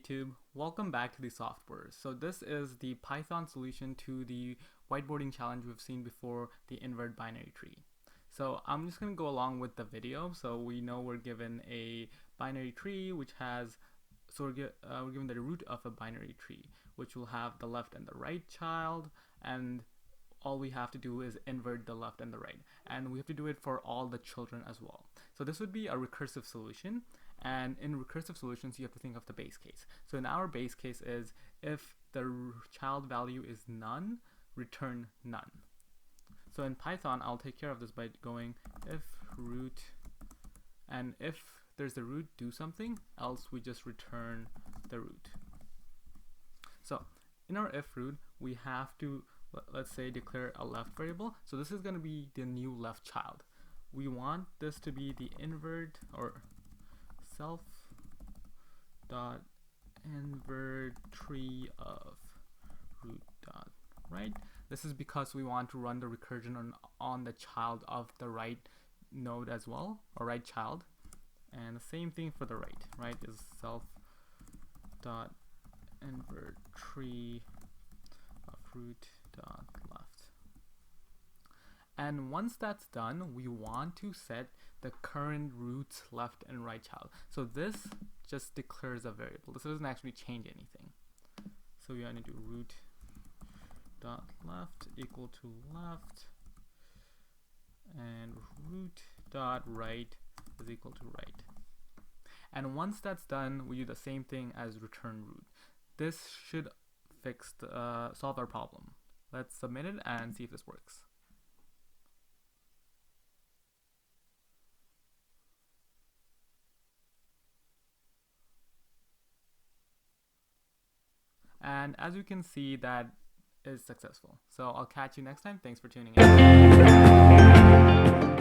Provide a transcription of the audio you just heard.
YouTube, welcome back to the software. So this is the Python solution to the whiteboarding challenge we've seen before, the invert binary tree. So I'm just going to go along with the video. So we know we're given a binary tree which has, we're given the root of a binary tree which will have the left and the right child, and all we have to do is invert the left and the right, and we have to do it for all the children as well. So this would be a recursive solution, and in recursive solutions you have to think of the base case. So in our base case is if the child value is none, return none. So in Python I'll take care of this by going if root, and if there's the root, do something, else we just return the root. So in our if root we have to, let's say, declare a left variable. So this is going to be the new left child. We want this to be the invert or self dot invert tree of root dot right. This is because we want to run the recursion on the child of the right node as well, or right child. And the same thing for the right is self dot invert tree of root dot left. And once that's done, we want to set the current root's left and right child. So this just declares a variable. This doesn't actually change anything. So we are going to do root dot left equal to left, and root dot right is equal to right. And once that's done, we do the same thing as return root. This should solve our problem. Let's submit it and see if this works. And as you can see, that is successful. So I'll catch you next time. Thanks for tuning in.